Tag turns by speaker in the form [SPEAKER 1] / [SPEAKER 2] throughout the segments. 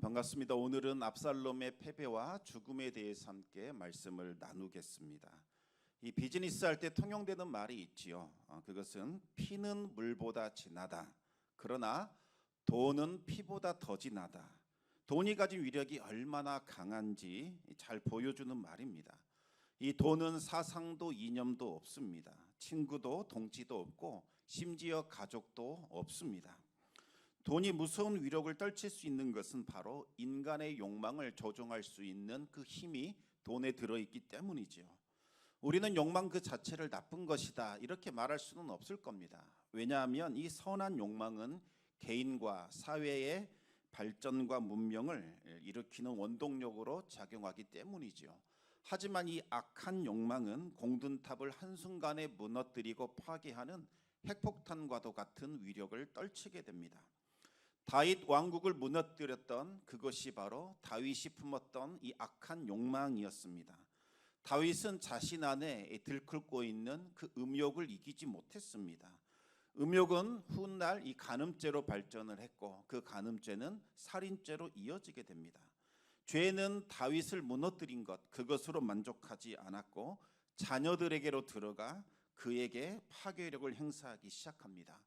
[SPEAKER 1] 반갑습니다. 오늘은 압살롬의 패배와 죽음에 대해서 함께 말씀을 나누겠습니다. 이 비즈니스 할 때 통용되는 말이 있지요. 그것은 피는 물보다 진하다. 그러나 돈은 피보다 더 진하다. 돈이 가진 위력이 얼마나 강한지 잘 보여주는 말입니다. 이 돈은 사상도 이념도 없습니다. 친구도 동지도 없고 심지어 가족도 없습니다. 돈이 무서운 위력을 떨칠 수 있는 것은 바로 인간의 욕망을 조종할 수 있는 그 힘이 돈에 들어있기 때문이지요. 우리는 욕망 그 자체를 나쁜 것이다 이렇게 말할 수는 없을 겁니다. 왜냐하면 이 선한 욕망은 개인과 사회의 발전과 문명을 일으키는 원동력으로 작용하기 때문이지요. 하지만 이 악한 욕망은 공든탑을 한순간에 무너뜨리고 파괴하는 핵폭탄과도 같은 위력을 떨치게 됩니다. 다윗 왕국을 무너뜨렸던 그것이 바로 다윗이 품었던 이 악한 욕망이었습니다. 다윗은 자신 안에 들끓고 있는 그 음욕을 이기지 못했습니다. 음욕은 훗날 이 간음죄로 발전을 했고 그 간음죄는 살인죄로 이어지게 됩니다. 죄는 다윗을 무너뜨린 것 그것으로 만족하지 않았고 자녀들에게로 들어가 그에게 파괴력을 행사하기 시작합니다.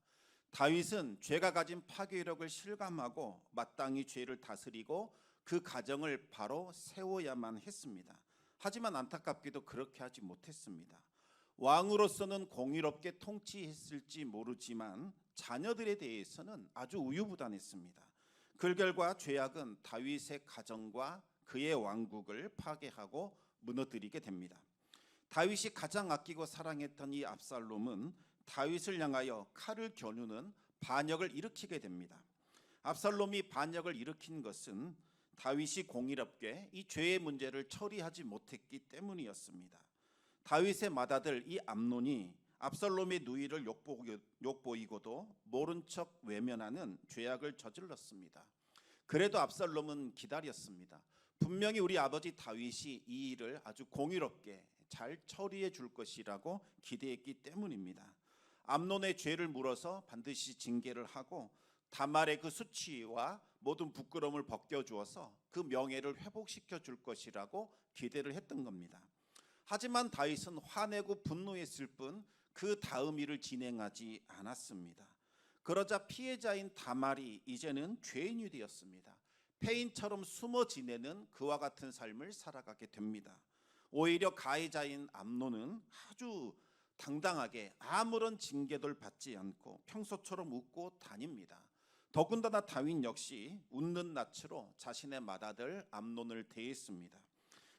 [SPEAKER 1] 다윗은 죄가 가진 파괴력을 실감하고 마땅히 죄를 다스리고 그 가정을 바로 세워야만 했습니다. 하지만 안타깝게도 그렇게 하지 못했습니다. 왕으로서는 공의롭게 통치했을지 모르지만 자녀들에 대해서는 아주 우유부단했습니다. 그 결과 죄악은 다윗의 가정과 그의 왕국을 파괴하고 무너뜨리게 됩니다. 다윗이 가장 아끼고 사랑했던 이 압살롬은 다윗을 향하여 칼을 겨누는 반역을 일으키게 됩니다. 압살롬이 반역을 일으킨 것은 다윗이 공의롭게 이 죄의 문제를 처리하지 못했기 때문이었습니다. 다윗의 맏아들 이 암논이 압살롬의 누이를 욕보이고도 모른 척 외면하는 죄악을 저질렀습니다. 그래도 압살롬은 기다렸습니다. 분명히 우리 아버지 다윗이 이 일을 아주 공의롭게 잘 처리해 줄 것이라고 기대했기 때문입니다. 암논의 죄를 물어서 반드시 징계를 하고 다말의 그 수치와 모든 부끄러움을 벗겨주어서 그 명예를 회복시켜 줄 것이라고 기대를 했던 겁니다. 하지만 다윗은 화내고 분노했을 뿐 그 다음 일을 진행하지 않았습니다. 그러자 피해자인 다말이 이제는 죄인이 되었습니다. 폐인처럼 숨어 지내는 그와 같은 삶을 살아가게 됩니다. 오히려 가해자인 암논은 아주 당당하게 아무런 징계도 받지 않고 평소처럼 웃고 다닙니다. 더군다나 다윗 역시 웃는 낯으로 자신의 맏아들 암논을 대했습니다.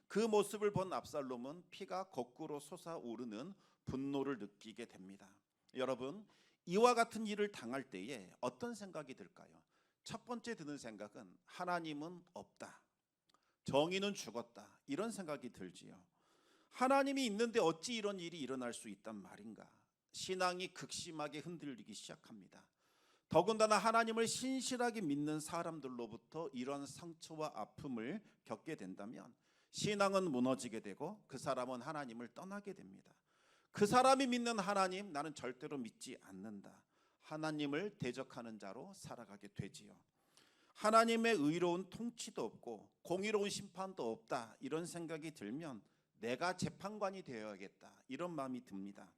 [SPEAKER 1] 그 모습을 본 압살롬은 피가 거꾸로 솟아오르는 분노를 느끼게 됩니다. 여러분, 이와 같은 일을 당할 때에 어떤 생각이 들까요? 첫 번째 드는 생각은 하나님은 없다, 정의는 죽었다, 이런 생각이 들지요. 하나님이 있는데 어찌 이런 일이 일어날 수 있단 말인가? 신앙이 극심하게 흔들리기 시작합니다. 더군다나 하나님을 신실하게 믿는 사람들로부터 이런 상처와 아픔을 겪게 된다면 신앙은 무너지게 되고 그 사람은 하나님을 떠나게 됩니다. 그 사람이 믿는 하나님 나는 절대로 믿지 않는다. 하나님을 대적하는 자로 살아가게 되지요. 하나님의 의로운 통치도 없고 공의로운 심판도 없다 이런 생각이 들면 내가 재판관이 되어야겠다 이런 마음이 듭니다.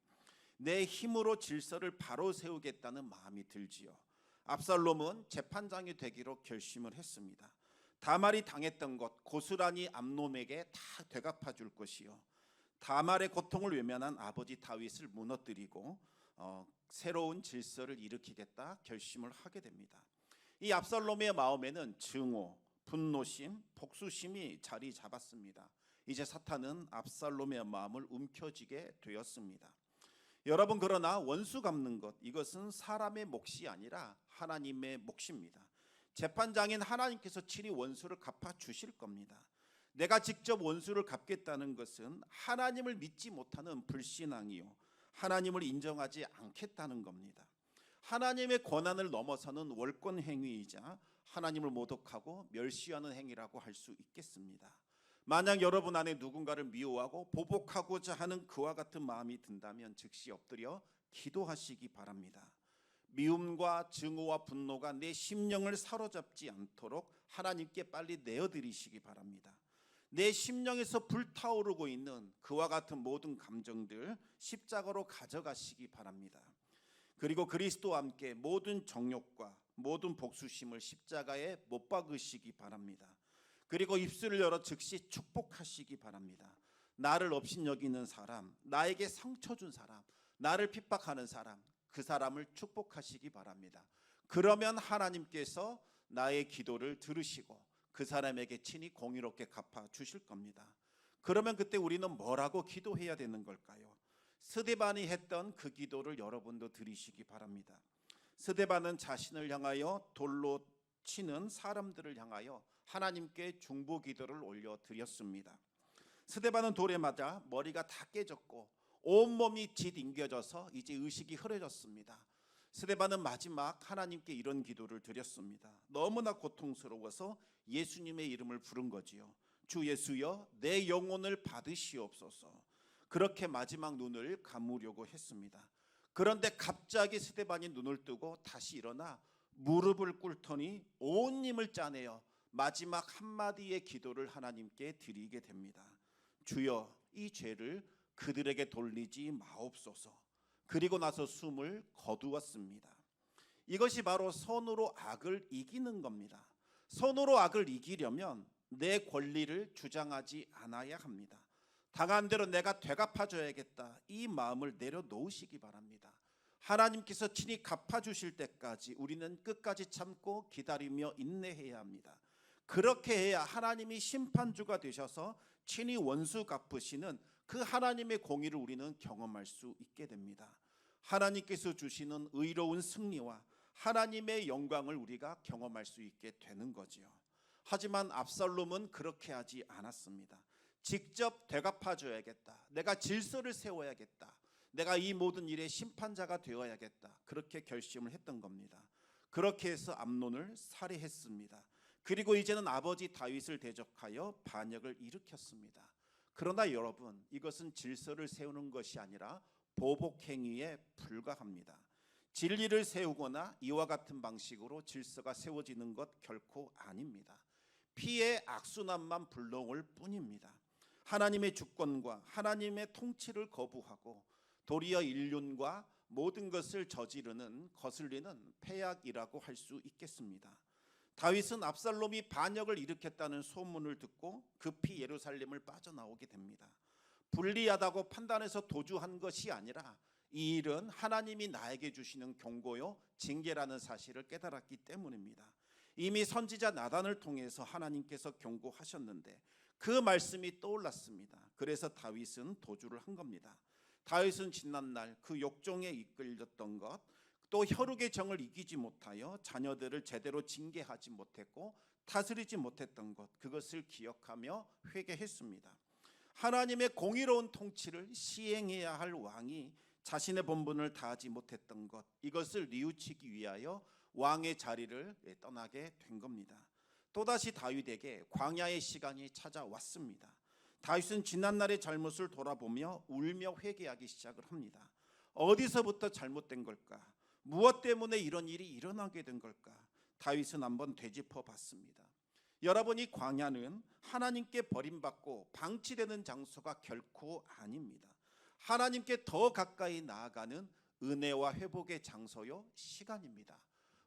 [SPEAKER 1] 내 힘으로 질서를 바로 세우겠다는 마음이 들지요. 압살롬은 재판장이 되기로 결심을 했습니다. 다말이 당했던 것 고스란히 암논에게 다 되갚아 줄 것이요. 다말의 고통을 외면한 아버지 다윗을 무너뜨리고 새로운 질서를 일으키겠다 결심을 하게 됩니다. 이 압살롬의 마음에는 증오, 분노심, 복수심이 자리 잡았습니다. 이제 사탄은 압살롬의 마음을 움켜쥐게 되었습니다. 여러분, 그러나 원수 갚는 것 이것은 사람의 몫이 아니라 하나님의 몫입니다. 재판장인 하나님께서 친히 원수를 갚아 주실 겁니다. 내가 직접 원수를 갚겠다는 것은 하나님을 믿지 못하는 불신앙이요, 하나님을 인정하지 않겠다는 겁니다. 하나님의 권한을 넘어서는 월권 행위이자 하나님을 모독하고 멸시하는 행위라고 할 수 있겠습니다. 만약 여러분 안에 누군가를 미워하고 보복하고자 하는 그와 같은 마음이 든다면 즉시 엎드려 기도하시기 바랍니다. 미움과 증오와 분노가 내 심령을 사로잡지 않도록 하나님께 빨리 내어드리시기 바랍니다. 내 심령에서 불타오르고 있는 그와 같은 모든 감정들 십자가로 가져가시기 바랍니다. 그리고 그리스도와 함께 모든 정욕과 모든 복수심을 십자가에 못 박으시기 바랍니다. 그리고 입술을 열어 즉시 축복하시기 바랍니다. 나를 업신여기는 사람, 나에게 상처 준 사람, 나를 핍박하는 사람, 그 사람을 축복하시기 바랍니다. 그러면 하나님께서 나의 기도를 들으시고 그 사람에게 친히 공의롭게 갚아 주실 겁니다. 그러면 그때 우리는 뭐라고 기도해야 되는 걸까요? 스데반이 했던 그 기도를 여러분도 드리시기 바랍니다. 스데반은 자신을 향하여 돌로 치는 사람들을 향하여 하나님께 중보 기도를 올려드렸습니다. 스데반은 돌에 맞아 머리가 다 깨졌고 온몸이 짓잉겨져서 이제 의식이 흐려졌습니다. 스데반은 마지막 하나님께 이런 기도를 드렸습니다. 너무나 고통스러워서 예수님의 이름을 부른 거지요. 주 예수여, 내 영혼을 받으시옵소서. 그렇게 마지막 눈을 감으려고 했습니다. 그런데 갑자기 스데반이 눈을 뜨고 다시 일어나 무릎을 꿇더니 온 힘을 짜내어 마지막 한마디의 기도를 하나님께 드리게 됩니다. 주여, 이 죄를 그들에게 돌리지 마옵소서. 그리고 나서 숨을 거두었습니다. 이것이 바로 선으로 악을 이기는 겁니다. 선으로 악을 이기려면 내 권리를 주장하지 않아야 합니다. 당한 대로 내가 되갚아줘야겠다, 이 마음을 내려놓으시기 바랍니다. 하나님께서 친히 갚아주실 때까지 우리는 끝까지 참고 기다리며 인내해야 합니다. 그렇게 해야 하나님이 심판주가 되셔서 친히 원수 갚으시는 그 하나님의 공의를 우리는 경험할 수 있게 됩니다. 하나님께서 주시는 의로운 승리와 하나님의 영광을 우리가 경험할 수 있게 되는 거지요. 하지만 압살롬은 그렇게 하지 않았습니다. 직접 되갚아줘야겠다, 내가 질서를 세워야겠다, 내가 이 모든 일의 심판자가 되어야겠다, 그렇게 결심을 했던 겁니다. 그렇게 해서 암논을 살해했습니다. 그리고 이제는 아버지 다윗을 대적하여 반역을 일으켰습니다. 그러나 여러분, 이것은 질서를 세우는 것이 아니라 보복행위에 불과합니다. 진리를 세우거나 이와 같은 방식으로 질서가 세워지는 것 결코 아닙니다. 피의 악순환만 불러올 뿐입니다. 하나님의 주권과 하나님의 통치를 거부하고 도리어 인륜과 모든 것을 저지르는 거슬리는 패악이라고 할 수 있겠습니다. 다윗은 압살롬이 반역을 일으켰다는 소문을 듣고 급히 예루살렘을 빠져나오게 됩니다. 불리하다고 판단해서 도주한 것이 아니라 이 일은 하나님이 나에게 주시는 경고요 징계라는 사실을 깨달았기 때문입니다. 이미 선지자 나단을 통해서 하나님께서 경고하셨는데 그 말씀이 떠올랐습니다. 그래서 다윗은 도주를 한 겁니다. 다윗은 지난날 그 욕정에 이끌렸던 것, 또 혈육의 정을 이기지 못하여 자녀들을 제대로 징계하지 못했고 다스리지 못했던 것, 그것을 기억하며 회개했습니다. 하나님의 공의로운 통치를 시행해야 할 왕이 자신의 본분을 다하지 못했던 것, 이것을 뉘우치기 위하여 왕의 자리를 떠나게 된 겁니다. 또다시 다윗에게 광야의 시간이 찾아왔습니다. 다윗은 지난날의 잘못을 돌아보며 울며 회개하기 시작을 합니다. 어디서부터 잘못된 걸까? 무엇 때문에 이런 일이 일어나게 된 걸까? 다윗은 한번 되짚어 봤습니다. 여러분, 이 광야는 하나님께 버림받고 방치되는 장소가 결코 아닙니다. 하나님께 더 가까이 나아가는 은혜와 회복의 장소요 시간입니다.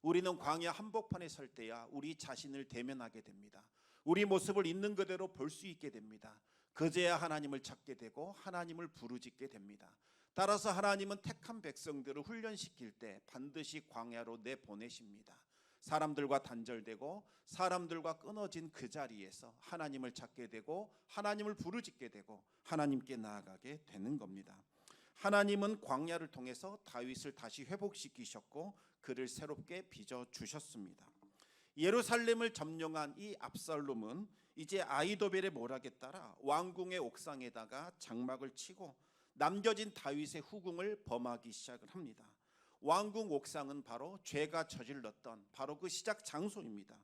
[SPEAKER 1] 우리는 광야 한복판에 설 때야 우리 자신을 대면하게 됩니다. 우리 모습을 있는 그대로 볼 수 있게 됩니다. 그제야 하나님을 찾게 되고 하나님을 부르짖게 됩니다. 따라서 하나님은 택한 백성들을 훈련시킬 때 반드시 광야로 내보내십니다. 사람들과 단절되고 사람들과 끊어진 그 자리에서 하나님을 찾게 되고 하나님을 부르짖게 되고 하나님께 나아가게 되는 겁니다. 하나님은 광야를 통해서 다윗을 다시 회복시키셨고 그를 새롭게 빚어주셨습니다. 예루살렘을 점령한 이 압살롬은 이제 아히도벨의 모락에 따라 왕궁의 옥상에다가 장막을 치고 남겨진 다윗의 후궁을 범하기 시작을 합니다. 왕궁 옥상은 바로 죄가 저질렀던 바로 그 시작 장소입니다.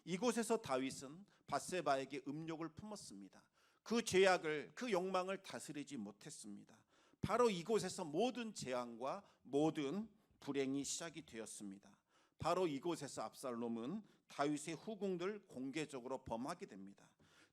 [SPEAKER 1] 이곳에서 다윗은 밧세바에게 음욕을 품었습니다. 그 죄악을, 그 욕망을 다스리지 못했습니다. 바로 이곳에서 모든 재앙과 모든 불행이 시작이 되었습니다. 바로 이곳에서 압살롬은 다윗의 후궁들 공개적으로 범하게 됩니다.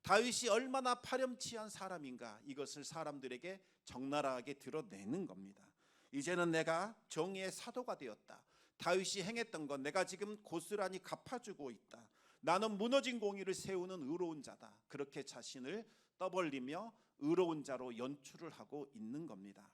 [SPEAKER 1] 다윗이 얼마나 파렴치한 사람인가, 이것을 사람들에게 적나라하게 드러내는 겁니다. 이제는 내가 정의의 사도가 되었다. 다윗이 행했던 건 내가 지금 고스란히 갚아주고 있다. 나는 무너진 공의를 세우는 의로운 자다. 그렇게 자신을 떠벌리며 의로운 자로 연출을 하고 있는 겁니다.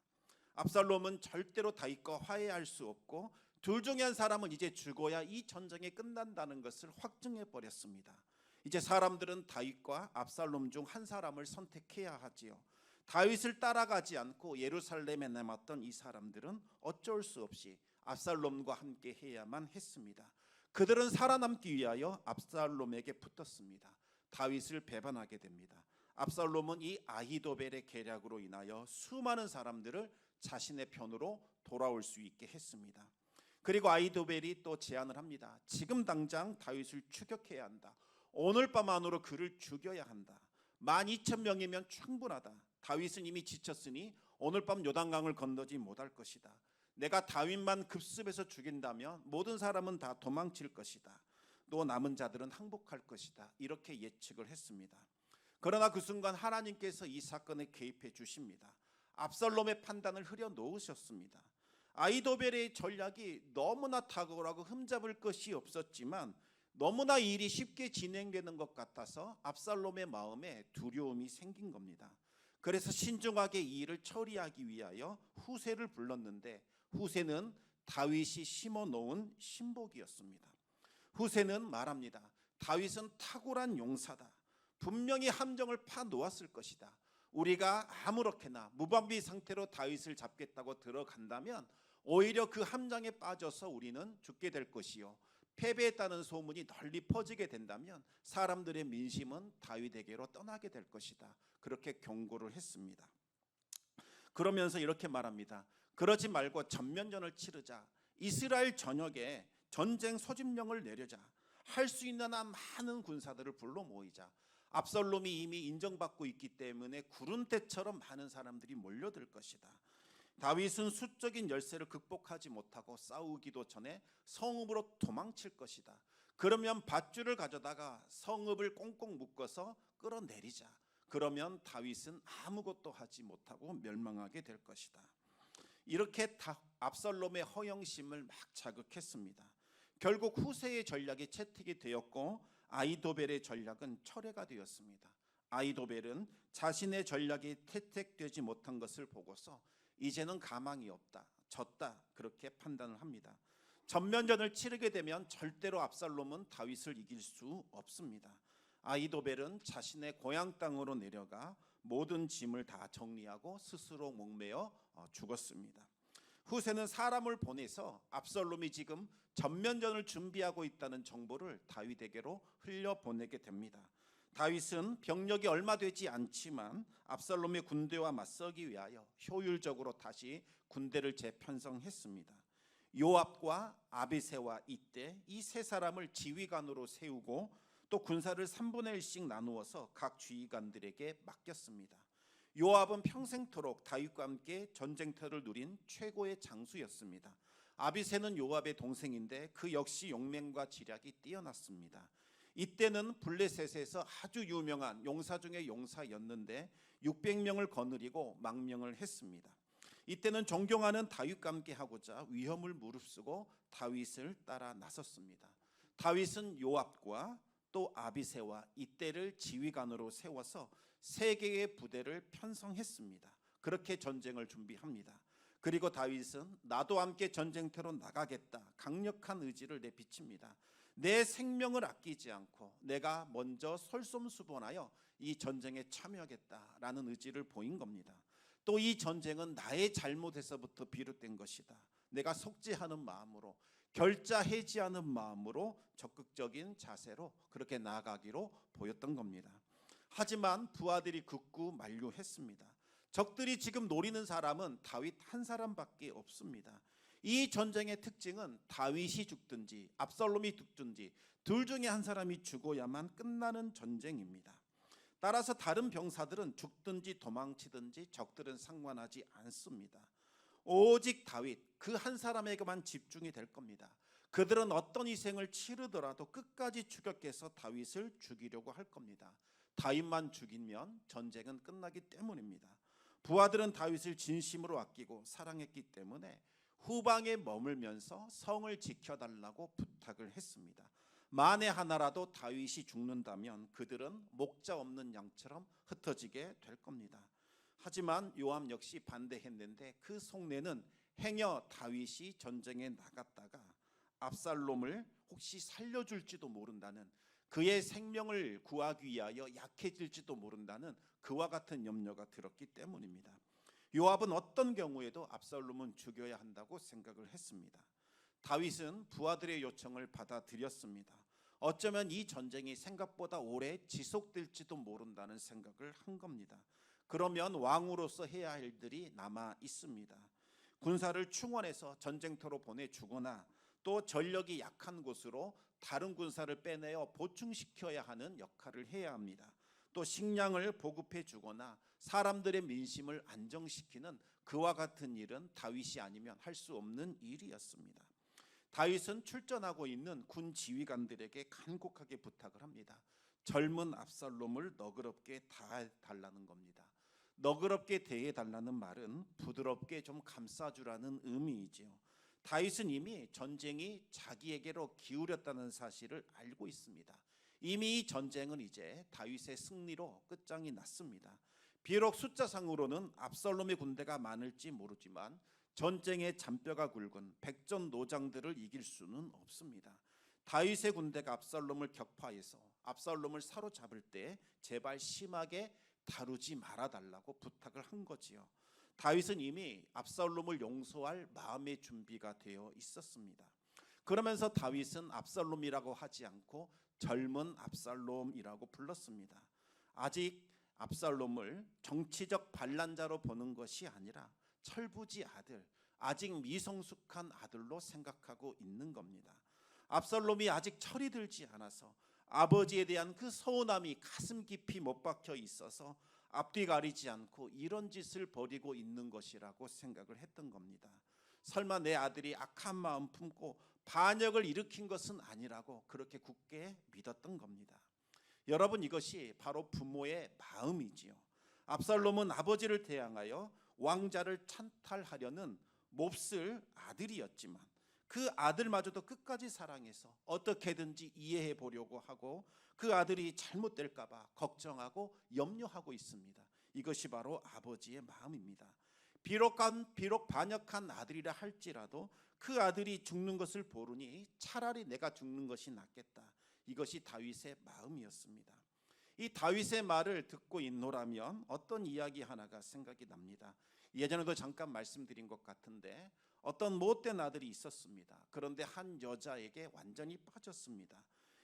[SPEAKER 1] 압살롬은 절대로 다윗과 화해할 수 없고, 둘 중에 한 사람은 이제 죽어야 이 전쟁이 끝난다는 것을 확증해 버렸습니다. 이제 사람들은 다윗과 압살롬 중 한 사람을 선택해야 하지요. 다윗을 따라가지 않고 예루살렘에 남았던 이 사람들은 어쩔 수 없이 압살롬과 함께 해야만 했습니다. 그들은 살아남기 위하여 압살롬에게 붙었습니다. 다윗을 배반하게 됩니다. 압살롬은 이 아히도벨의 계략으로 인하여 수많은 사람들을 자신의 편으로 돌아올 수 있게 했습니다. 그리고 아히도벨이 또 제안을 합니다. 지금 당장 다윗을 추격해야 한다. 오늘 밤 안으로 그를 죽여야 한다. 12,000명이면 충분하다. 다윗은 이미 지쳤으니 오늘 밤 요단강을 건너지 못할 것이다. 내가 다윗만 급습해서 죽인다면 모든 사람은 다 도망칠 것이다. 또 남은 자들은 항복할 것이다. 이렇게 예측을 했습니다. 그러나 그 순간 하나님께서 이 사건에 개입해 주십니다. 압살롬의 판단을 흐려 놓으셨습니다. 아히도벨의 전략이 너무나 탁월하고 흠잡을 것이 없었지만 너무나 일이 쉽게 진행되는 것 같아서 압살롬의 마음에 두려움이 생긴 겁니다. 그래서 신중하게 이 일을 처리하기 위하여 후세를 불렀는데, 후세는 다윗이 심어놓은 신복이었습니다. 후세는 말합니다. 다윗은 탁월한 용사다. 분명히 함정을 파놓았을 것이다. 우리가 아무렇게나 무방비 상태로 다윗을 잡겠다고 들어간다면 오히려 그 함정에 빠져서 우리는 죽게 될 것이요, 패배했다는 소문이 널리 퍼지게 된다면 사람들의 민심은 다윗에게로 떠나게 될 것이다. 그렇게 경고를 했습니다. 그러면서 이렇게 말합니다. 그러지 말고 전면전을 치르자. 이스라엘 전역에 전쟁 소집령을 내려자. 할 수 있는 한 많은 군사들을 불러 모이자. 압살롬이 이미 인정받고 있기 때문에 구름대처럼 많은 사람들이 몰려들 것이다. 다윗은 수적인 열세를 극복하지 못하고 싸우기도 전에 성읍으로 도망칠 것이다. 그러면 밧줄을 가져다가 성읍을 꽁꽁 묶어서 끌어내리자. 그러면 다윗은 아무것도 하지 못하고 멸망하게 될 것이다. 이렇게 압살롬의 허영심을 막 자극했습니다. 결국 후세의 전략이 채택이 되었고 아히도벨의 전략은 철회가 되었습니다. 아히도벨은 자신의 전략이 채택되지 못한 것을 보고서 이제는 가망이 없다, 졌다, 그렇게 판단을 합니다. 전면전을 치르게 되면 절대로 압살롬은 다윗을 이길 수 없습니다. 아히도벨은 자신의 고향 땅으로 내려가 모든 짐을 다 정리하고 스스로 목매어 죽었습니다. 후세는 사람을 보내서 압살롬이 지금 전면전을 준비하고 있다는 정보를 다윗에게로 흘려보내게 됩니다. 다윗은 병력이 얼마 되지 않지만 압살롬의 군대와 맞서기 위하여 효율적으로 다시 군대를 재편성했습니다. 요압과 아비새와 이때 이 세 사람을 지휘관으로 세우고 또 군사를 3분의 1씩 나누어서 각 지휘관들에게 맡겼습니다. 요압은 평생토록 다윗과 함께 전쟁터를 누린 최고의 장수였습니다. 아비새는 요압의 동생인데 그 역시 용맹과 지략이 뛰어났습니다. 이때는 블레셋에서 아주 유명한 용사 중의 용사였는데 600명을 거느리고 망명을 했습니다. 이때는 존경하는 다윗과 함께 하고자 위험을 무릅쓰고 다윗을 따라 나섰습니다. 다윗은 요압과 또 아비새와 이때를 지휘관으로 세워서 세 개의 부대를 편성했습니다. 그렇게 전쟁을 준비합니다. 그리고 다윗은 나도 함께 전쟁터로 나가겠다, 강력한 의지를 내비칩니다. 내 생명을 아끼지 않고 내가 먼저 솔선수범하여 이 전쟁에 참여하겠다라는 의지를 보인 겁니다. 또 이 전쟁은 나의 잘못에서부터 비롯된 것이다. 내가 속죄하는 마음으로, 결자해지하는 마음으로 적극적인 자세로 그렇게 나아가기로 보였던 겁니다. 하지만 부하들이 극구 만류했습니다. 적들이 지금 노리는 사람은 다윗 한 사람밖에 없습니다. 이 전쟁의 특징은 다윗이 죽든지 압살롬이 죽든지 둘 중에 한 사람이 죽어야만 끝나는 전쟁입니다. 따라서 다른 병사들은 죽든지 도망치든지 적들은 상관하지 않습니다. 오직 다윗 그 한 사람에게만 집중이 될 겁니다. 그들은 어떤 희생을 치르더라도 끝까지 추격해서 다윗을 죽이려고 할 겁니다. 다윗만 죽이면 전쟁은 끝나기 때문입니다. 부하들은 다윗을 진심으로 아끼고 사랑했기 때문에 후방에 머물면서 성을 지켜달라고 부탁을 했습니다. 만에 하나라도 다윗이 죽는다면 그들은 목자 없는 양처럼 흩어지게 될 겁니다. 하지만 요압 역시 반대했는데 그 속내는 행여 다윗이 전쟁에 나갔다가 압살롬을 혹시 살려줄지도 모른다는, 그의 생명을 구하기 위하여 약해질지도 모른다는 그와 같은 염려가 들었기 때문입니다. 요압은 어떤 경우에도 압살롬은 죽여야 한다고 생각을 했습니다. 다윗은 부하들의 요청을 받아들였습니다. 어쩌면 이 전쟁이 생각보다 오래 지속될지도 모른다는 생각을 한 겁니다. 그러면 왕으로서 해야 할 일들이 남아 있습니다. 군사를 충원해서 전쟁터로 보내주거나 또 전력이 약한 곳으로 다른 군사를 빼내어 보충시켜야 하는 역할을 해야 합니다. 또 식량을 보급해 주거나 사람들의 민심을 안정시키는 그와 같은 일은 다윗이 아니면 할 수 없는 일이었습니다. 다윗은 출전하고 있는 군 지휘관들에게 간곡하게 부탁을 합니다. 젊은 압살롬을 너그럽게 대해달라는 겁니다. 너그럽게 대해달라는 말은 부드럽게 좀 감싸주라는 의미이지요. 다윗은 이미 전쟁이 자기에게로 기울였다는 사실을 알고 있습니다. 이미 이 전쟁은 이제 다윗의 승리로 끝장이 났습니다. 비록 숫자상으로는 압살롬의 군대가 많을지 모르지만 전쟁의 잔뼈가 굵은 백전노장들을 이길 수는 없습니다. 다윗의 군대가 압살롬을 격파해서 압살롬을 사로잡을 때 제발 심하게 다루지 말아달라고 부탁을 한 거지요. 다윗은 이미 압살롬을 용서할 마음의 준비가 되어 있었습니다. 그러면서 다윗은 압살롬이라고 하지 않고 젊은 압살롬이라고 불렀습니다. 아직 압살롬을 정치적 반란자로 보는 것이 아니라 철부지 아들, 아직 미성숙한 아들로 생각하고 있는 겁니다. 압살롬이 아직 철이 들지 않아서 아버지에 대한 그 서운함이 가슴 깊이 못 박혀 있어서 앞뒤 가리지 않고 이런 짓을 벌이고 있는 것이라고 생각을 했던 겁니다. 설마 내 아들이 악한 마음 품고 반역을 일으킨 것은 아니라고 그렇게 굳게 믿었던 겁니다. 여러분, 이것이 바로 부모의 마음이지요. 압살롬은 아버지를 대항하여 왕자를 찬탈하려는 몹쓸 아들이었지만 그 아들마저도 끝까지 사랑해서 어떻게든지 이해해 보려고 하고 그 아들이 잘못될까 봐 걱정하고 염려하고 있습니다. 이것이 바로 아버지의 마음입니다. 비록 반역한 아들이라 할지라도 그 아들이 죽는 것을 보르니 차라리 내가 죽는 것이 낫겠다. 이것이 다윗의 마음이었습니다. 이 다윗의 말을 듣고 있노라면 어떤 이야기 하나가 생각이 납니다. 예전에도 잠깐 말씀드린 것 같은데 어떤 못된 아들이 있었습니다. 그런데 한 여자에게 완전히 빠졌습니다.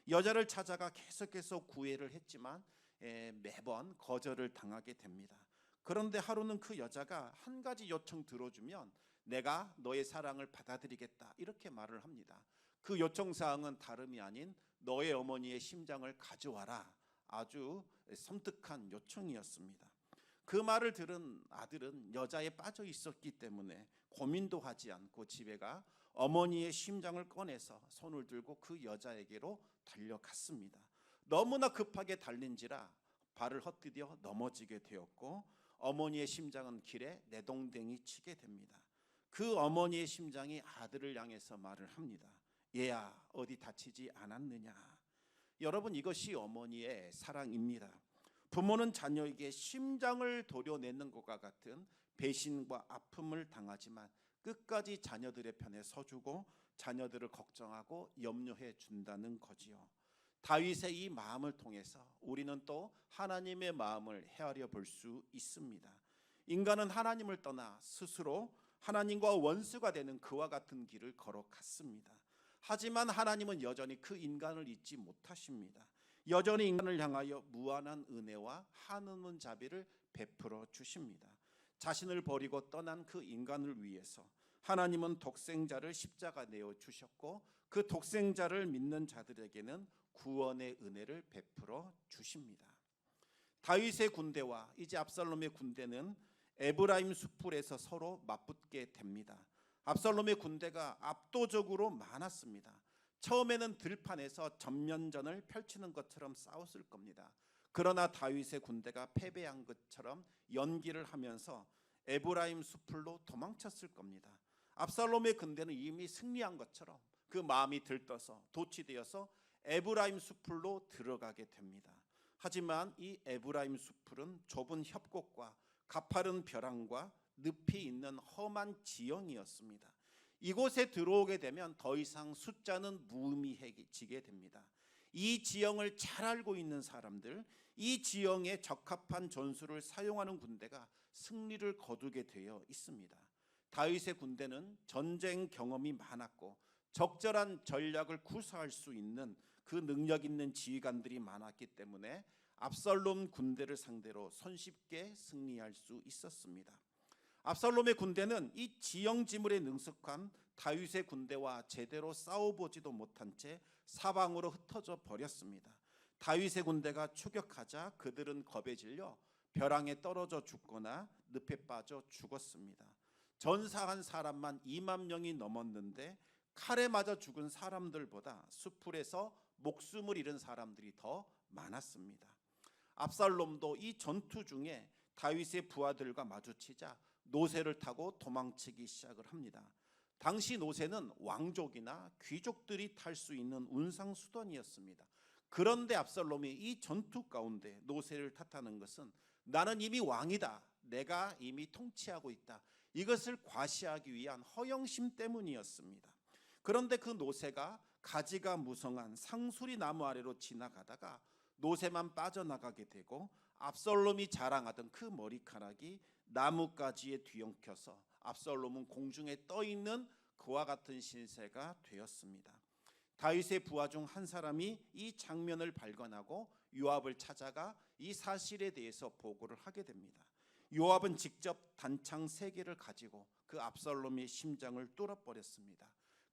[SPEAKER 1] 여자를 찾아가 계속해서 구애를 했지만 매번 거절을 당하게 됩니다. 그런데 하루는 그 여자가 한 가지 요청 들어주면 내가 너의 사랑을 받아들이겠다 이렇게 말을 합니다. 그 요청사항은 다름이 아닌 너의 어머니의 심장을 가져와라. 아주 섬뜩한 요청이었습니다. 그 말을 들은 아들은 여자에 빠져 있었기 때문에 고민도 하지 않고 집에 가 어머니의 심장을 꺼내서 손을 들고 그 여자에게로 달려갔습니다. 너무나 급하게 달린지라 발을 헛디뎌 넘어지게 되었고 어머니의 심장은 길에 내동댕이 치게 됩니다. 그 어머니의 심장이 아들을 향해서 말을 합니다. 얘야, 어디 다치지 않았느냐. 여러분, 이것이 어머니의 사랑입니다. 부모는 자녀에게 심장을 도려내는 것과 같은 배신과 아픔을 당하지만 끝까지 자녀들의 편에 서주고 자녀들을 걱정하고 염려해 준다는 거지요. 다윗의 이 마음을 통해서 우리는 또 하나님의 마음을 헤아려 볼 수 있습니다. 인간은 하나님을 떠나 스스로 하나님과 원수가 되는 그와 같은 길을 걸어갔습니다. 하지만 하나님은 여전히 그 인간을 잊지 못하십니다. 여전히 인간을 향하여 무한한 은혜와 한없는 자비를 베풀어 주십니다. 자신을 버리고 떠난 그 인간을 위해서 하나님은 독생자를 십자가 내어 주셨고 그 독생자를 믿는 자들에게는 구원의 은혜를 베풀어 주십니다. 다윗의 군대와 이제 압살롬의 군대는 에브라임 숲풀에서 서로 맞붙게 됩니다. 압살롬의 군대가 압도적으로 많았습니다. 처음에는 들판에서 전면전을 펼치는 것처럼 싸웠을 겁니다. 그러나 다윗의 군대가 패배한 것처럼 연기를 하면서 에브라임 숲으로 도망쳤을 겁니다. 압살롬의 군대는 이미 승리한 것처럼 그 마음이 들떠서 도취되어서 에브라임 숲으로 들어가게 됩니다. 하지만 이 에브라임 숲은 좁은 협곡과 가파른 벼랑과 늪이 있는 험한 지형이었습니다. 이곳에 들어오게 되면 더 이상 숫자는 무의미해지게 됩니다. 이 지형을 잘 알고 있는 사람들, 이 지형에 적합한 전술을 사용하는 군대가 승리를 거두게 되어 있습니다. 다윗의 군대는 전쟁 경험이 많았고 적절한 전략을 구사할 수 있는 그 능력 있는 지휘관들이 많았기 때문에 압살롬 군대를 상대로 손쉽게 승리할 수 있었습니다. 압살롬의 군대는 이 지형지물에 능숙한 다윗의 군대와 제대로 싸워보지도 못한 채 사방으로 흩어져 버렸습니다. 다윗의 군대가 추격하자 그들은 겁에 질려 벼랑에 떨어져 죽거나 늪에 빠져 죽었습니다. 전사한 사람만 2만 명이 넘었는데 칼에 맞아 죽은 사람들보다 수풀에서 목숨을 잃은 사람들이 더 많았습니다. 압살롬도 이 전투 중에 다윗의 부하들과 마주치자 노새를 타고 도망치기 시작을 합니다. 당시 노새는 왕족이나 귀족들이 탈 수 있는 운상수단이었습니다. 그런데 압살롬이 이 전투 가운데 노새를 탓하는 것은 나는 이미 왕이다, 내가 이미 통치하고 있다, 이것을 과시하기 위한 허영심 때문이었습니다. 그런데 그 노새가 가지가 무성한 상수리 나무 아래로 지나가다가 노새만 빠져나가게 되고 압살롬이 자랑하던 그 머리카락이 나뭇가지에 뒤엉켜서 압살롬은 공중에 떠있는 그와 같은 신세가 되었습니다. 다윗의 부하 중 한 사람이 이 장면을 발견하고 요압을 찾아가 이 사실에 대해서 보고를 하게 됩니다. 요압은 직접 단창 3개를 가지고 그 압살롬의 심장을 뚫어버렸습니다.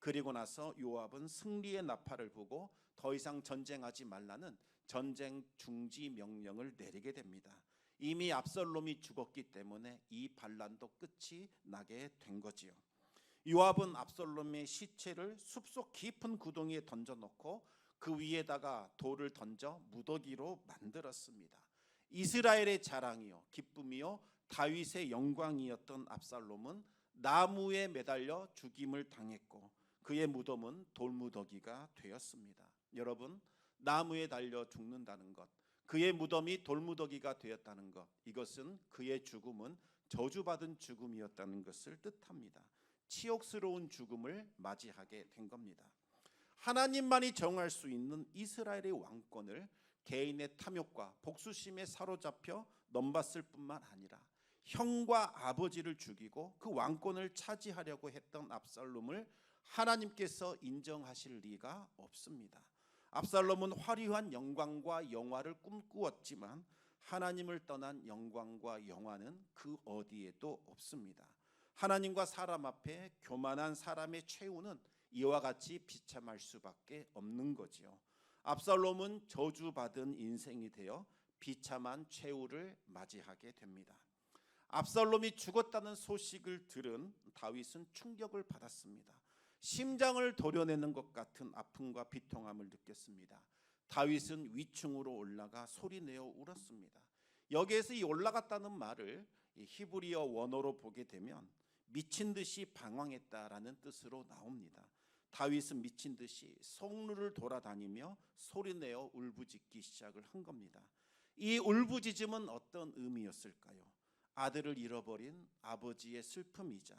[SPEAKER 1] 그리고 나서 요압은 승리의 나팔을 부고 더 이상 전쟁하지 말라는 전쟁 중지 명령을 내리게 됩니다. 이미 압살롬이 죽었기 때문에 이 반란도 끝이 나게 된 거지요. 요압은 압살롬의 시체를 숲속 깊은 구덩이에 던져놓고 그 위에다가 돌을 던져 무더기로 만들었습니다. 이스라엘의 자랑이요 기쁨이요 다윗의 영광이었던 압살롬은 나무에 매달려 죽임을 당했고 그의 무덤은 돌무더기가 되었습니다. 여러분, 나무에 달려 죽는다는 것, 그의 무덤이 돌무더기가 되었다는 것, 이것은 그의 죽음은 저주받은 죽음이었다는 것을 뜻합니다. 치욕스러운 죽음을 맞이하게 된 겁니다. 하나님만이 정할 수 있는 이스라엘의 왕권을 개인의 탐욕과 복수심에 사로잡혀 넘봤을 뿐만 아니라 형과 아버지를 죽이고 그 왕권을 차지하려고 했던 압살롬을 하나님께서 인정하실 리가 없습니다. 압살롬은 화려한 영광과 영화를 꿈꾸었지만 하나님을 떠난 영광과 영화는 그 어디에도 없습니다. 하나님과 사람 앞에 교만한 사람의 최후는 이와 같이 비참할 수밖에 없는 거지요. 압살롬은 저주받은 인생이 되어 비참한 최후를 맞이하게 됩니다. 압살롬이 죽었다는 소식을 들은 다윗은 충격을 받았습니다. 심장을 도려내는 것 같은 아픔과 비통함을 느꼈습니다. 다윗은 위층으로 올라가 소리내어 울었습니다. 여기에서 이 올라갔다는 말을 히브리어 원어로 보게 되면 미친 듯이 방황했다라는 뜻으로 나옵니다. 다윗은 미친 듯이 성루를 돌아다니며 소리내어 울부짖기 시작을 한 겁니다. 이 울부짖음은 어떤 의미였을까요? 아들을 잃어버린 아버지의 슬픔이자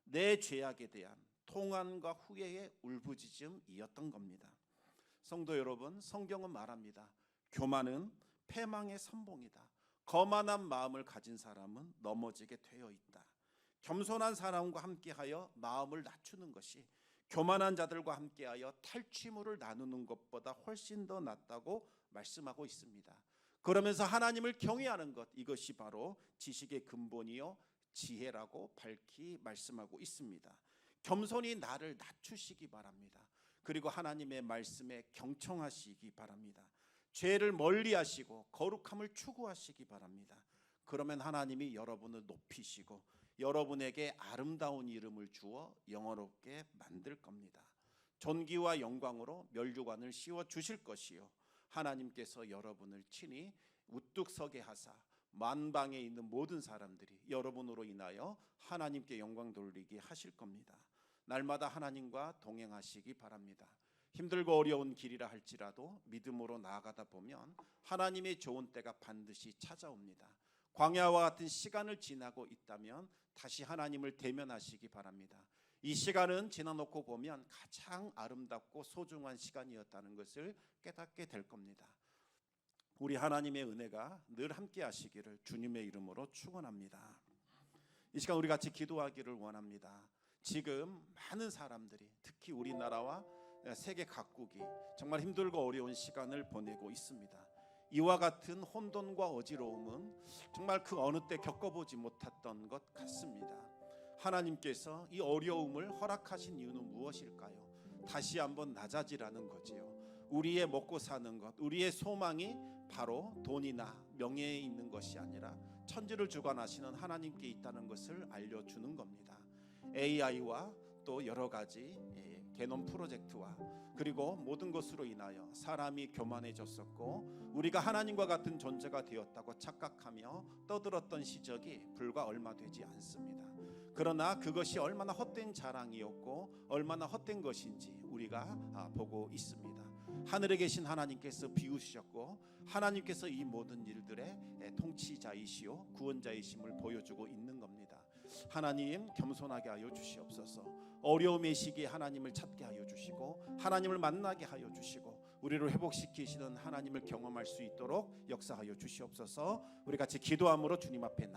[SPEAKER 1] 내 죄악에 대한 통안과 후회의 울부짖음이었던 겁니다. 성도 여러분, 성경은 말합니다. 교만은 패망의 선봉이다. 거만한 마음을 가진 사람은 넘어지게 되어 있다. 겸손한 사람과 함께하여 마음을 낮추는 것이 교만한 자들과 함께하여 탈취물을 나누는 것보다 훨씬 더 낫다고 말씀하고 있습니다. 그러면서 하나님을 경외하는 것, 이것이 바로 지식의 근본이요 지혜라고 밝히 말씀하고 있습니다. 겸손히 나를 낮추시기 바랍니다. 그리고 하나님의 말씀에 경청하시기 바랍니다. 죄를 멀리하시고 거룩함을 추구하시기 바랍니다. 그러면 하나님이 여러분을 높이시고 여러분에게 아름다운 이름을 주어 영화롭게 만들 겁니다. 존귀와 영광으로 멸류관을 씌워 주실 것이요 하나님께서 여러분을 친히 우뚝 서게 하사 만방에 있는 모든 사람들이 여러분으로 인하여 하나님께 영광 돌리게 하실 겁니다. 날마다 하나님과 동행하시기 바랍니다. 힘들고 어려운 길이라 할지라도 믿음으로 나아가다 보면 하나님의 좋은 때가 반드시 찾아옵니다. 광야와 같은 시간을 지나고 있다면 다시 하나님을 대면하시기 바랍니다. 이 시간은 지나놓고 보면 가장 아름답고 소중한 시간이었다는 것을 깨닫게 될 겁니다. 우리 하나님의 은혜가 늘 함께 하시기를 주님의 이름으로 축원합니다. 이 시간 우리 같이 기도하기를 원합니다. 지금 많은 사람들이 특히 우리나라와 세계 각국이 정말 힘들고 어려운 시간을 보내고 있습니다. 이와 같은 혼돈과 어지러움은 정말 그 어느 때 겪어보지 못했던 것 같습니다. 하나님께서 이 어려움을 허락하신 이유는 무엇일까요? 다시 한번 낮아지라는 거지요. 우리의 먹고 사는 것, 우리의 소망이 바로 돈이나 명예에 있는 것이 아니라 천지를 주관하시는 하나님께 있다는 것을 알려주는 겁니다. AI와 또 여러 가지 개놈 프로젝트와 그리고 모든 것으로 인하여 사람이 교만해졌었고 우리가 하나님과 같은 존재가 되었다고 착각하며 떠들었던 시절이 불과 얼마 되지 않습니다. 그러나 그것이 얼마나 헛된 자랑이었고 얼마나 헛된 것인지 우리가 보고 있습니다. 하늘에 계신 하나님께서 비우셨고 하나님께서 이 모든 일들의 통치자이시오 구원자이심을 보여주고 있는 겁니다. 하나님 겸손하게 하여 주시옵소서. 어려움의 시기에 하나님을 찾게 하여 주시고 하나님을 만나게 하여 주시고 우리를 회복시키시는 하나님을 경험할 수 있도록 역사하여 주시옵소서. 우리 같이 기도함으로 주님 앞에